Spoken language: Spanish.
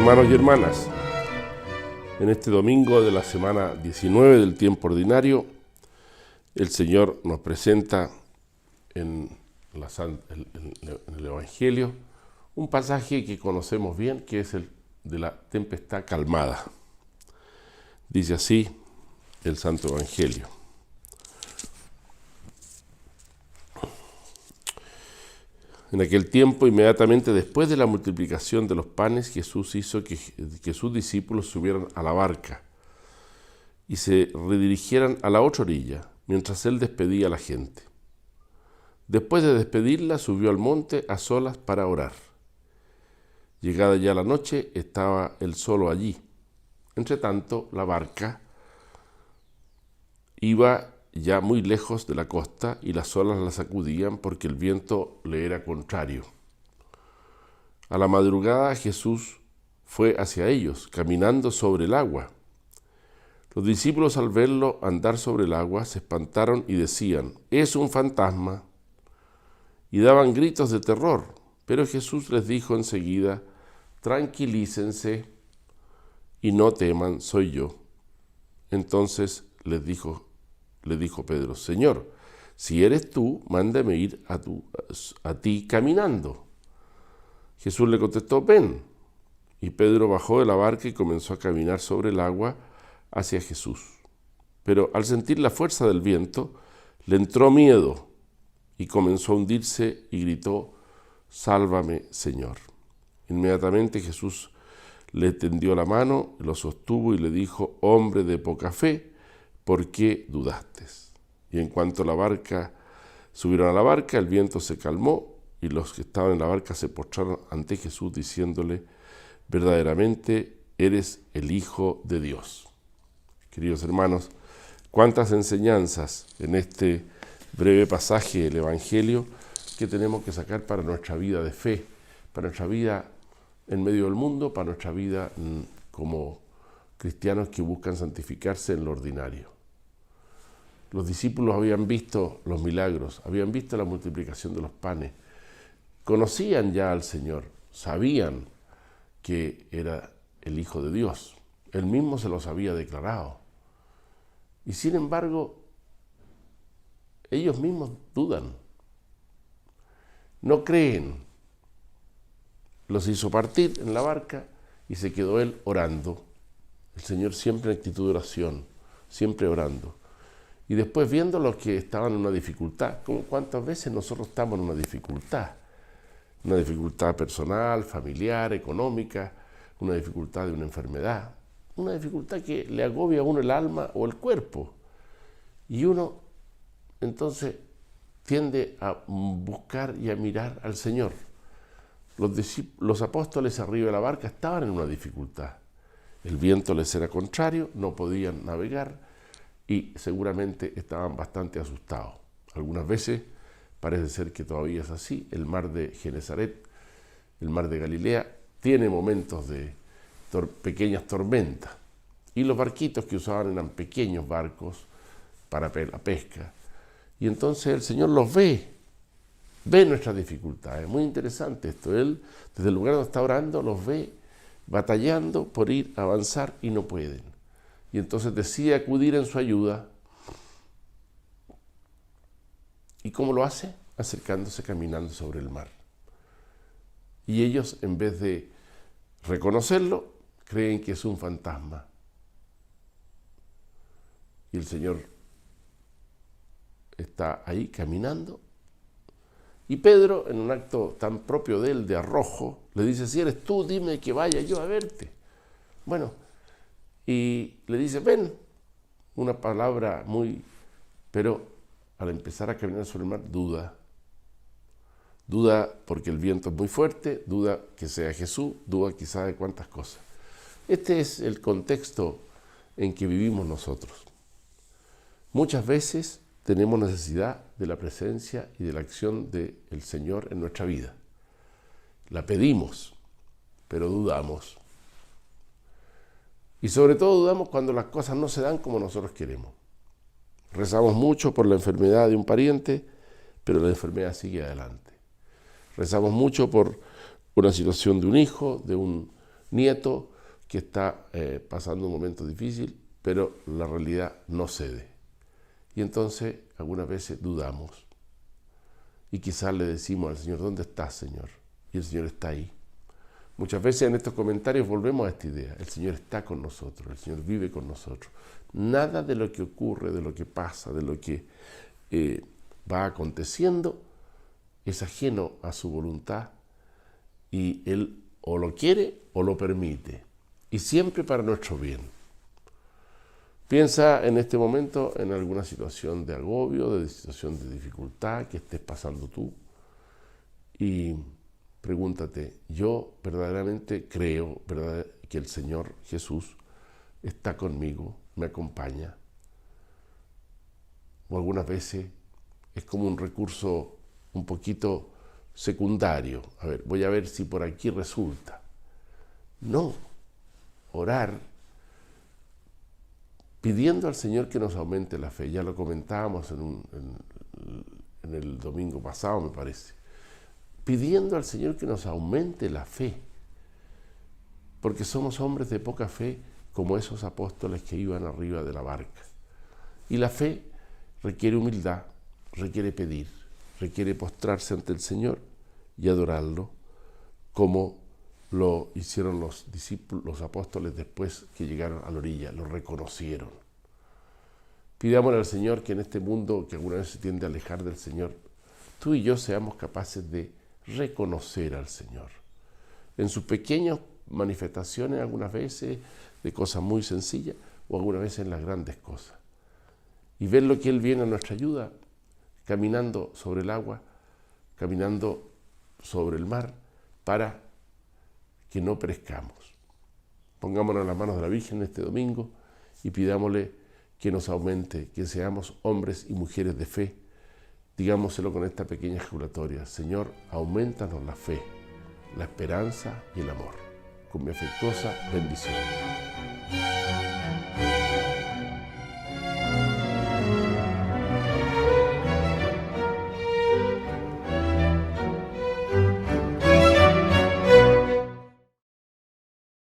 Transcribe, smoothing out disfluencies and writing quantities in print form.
Hermanos y hermanas, en este domingo de la semana 19 del tiempo ordinario, el Señor nos presenta en el Evangelio un pasaje que conocemos bien, que es el de la tempestad calmada. Dice así el Santo Evangelio. En aquel tiempo, inmediatamente después de la multiplicación de los panes, Jesús hizo que sus discípulos subieran a la barca y se redirigieran a la otra orilla, mientras él despedía a la gente. Después de despedirla, subió al monte a solas para orar. Llegada ya la noche, estaba él solo allí. Entretanto, la barca iba ya muy lejos de la costa y las olas la sacudían porque el viento le era contrario. A la madrugada Jesús fue hacia ellos, caminando sobre el agua. Los discípulos, al verlo andar sobre el agua, se espantaron y decían: «Es un fantasma», y daban gritos de terror. Pero Jesús les dijo enseguida: «Tranquilícense y no teman, soy yo». Entonces le dijo Pedro: «Señor, si eres tú, mándame ir a ti caminando». Jesús le contestó: «Ven». Y Pedro bajó de la barca y comenzó a caminar sobre el agua hacia Jesús. Pero al sentir la fuerza del viento, le entró miedo y comenzó a hundirse y gritó: «Sálvame, Señor». Inmediatamente Jesús le tendió la mano, lo sostuvo y le dijo: «Hombre de poca fe, ¿por qué dudaste?». Y en cuanto subieron a la barca, el viento se calmó y los que estaban en la barca se postraron ante Jesús diciéndole: «Verdaderamente eres el Hijo de Dios». Queridos hermanos, cuántas enseñanzas en este breve pasaje del Evangelio que tenemos que sacar para nuestra vida de fe, para nuestra vida en medio del mundo, para nuestra vida como cristianos que buscan santificarse en lo ordinario. Los discípulos habían visto los milagros, habían visto la multiplicación de los panes, conocían ya al Señor, sabían que era el Hijo de Dios, Él mismo se los había declarado. Y sin embargo, ellos mismos dudan, no creen. Los hizo partir en la barca y se quedó él orando. El Señor siempre en actitud de oración, siempre orando. Y después viendo los que estaban en una dificultad, como cuántas veces nosotros estamos en una dificultad personal, familiar, económica, una dificultad de una enfermedad, una dificultad que le agobia a uno el alma o el cuerpo. Y uno entonces tiende a buscar y a mirar al Señor. Los apóstoles arriba de la barca estaban en una dificultad. El viento les era contrario, no podían navegar y seguramente estaban bastante asustados. Algunas veces parece ser que todavía es así. El mar de Genesaret, el mar de Galilea, tiene momentos de pequeñas tormentas. Y los barquitos que usaban eran pequeños barcos para la pesca. Y entonces el Señor los ve nuestras dificultades. Es muy interesante esto. Él, desde el lugar donde está orando, los ve batallando por ir a avanzar y no pueden. Y entonces decide acudir en su ayuda. ¿Y cómo lo hace? Acercándose, caminando sobre el mar. Y ellos, en vez de reconocerlo, creen que es un fantasma. Y el Señor está ahí caminando. Y Pedro, en un acto tan propio de él, de arrojo, le dice: «Si eres tú, dime que vaya yo a verte». Bueno, y le dice: «Ven», una palabra pero al empezar a caminar sobre el mar, duda porque el viento es muy fuerte, duda que sea Jesús, duda quizá de cuántas cosas. Este es el contexto en que vivimos nosotros. Muchas veces tenemos necesidad de la presencia y de la acción del Señor en nuestra vida. La pedimos, pero dudamos. Y sobre todo dudamos cuando las cosas no se dan como nosotros queremos. Rezamos mucho por la enfermedad de un pariente, pero la enfermedad sigue adelante. Rezamos mucho por una situación de un hijo, de un nieto que está pasando un momento difícil, pero la realidad no cede. Y entonces algunas veces dudamos. Y quizás le decimos al Señor, ¿dónde estás, Señor? Y el Señor está ahí. Muchas veces en estos comentarios volvemos a esta idea. El Señor está con nosotros, el Señor vive con nosotros. Nada de lo que ocurre, de lo que pasa, de lo que va aconteciendo es ajeno a su voluntad y Él o lo quiere o lo permite. Y siempre para nuestro bien. Piensa en este momento en alguna situación de agobio, de situación de dificultad que estés pasando tú y pregúntate, yo verdaderamente creo que el Señor Jesús está conmigo, me acompaña. O algunas veces es como un recurso un poquito secundario. A ver, voy a ver si por aquí resulta. No, orar pidiendo al Señor que nos aumente la fe. Ya lo comentábamos en el domingo pasado, me parece. Pidiendo al Señor que nos aumente la fe. Porque somos hombres de poca fe, como esos apóstoles que iban arriba de la barca. Y la fe requiere humildad, requiere pedir, requiere postrarse ante el Señor y adorarlo, como lo hicieron los discípulos, los apóstoles después que llegaron a la orilla, lo reconocieron. Pidámosle al Señor que en este mundo que alguna vez se tiende a alejar del Señor, tú y yo seamos capaces de reconocer al Señor. En sus pequeñas manifestaciones algunas veces, de cosas muy sencillas, o algunas veces en las grandes cosas. Y ver lo que Él viene a nuestra ayuda, caminando sobre el agua, caminando sobre el mar, para que no perezcamos. Pongámonos en las manos de la Virgen este domingo y pidámosle que nos aumente, que seamos hombres y mujeres de fe. Digámoselo con esta pequeña ejaculatoria: Señor, aumentanos la fe, la esperanza y el amor. Con mi afectuosa bendición.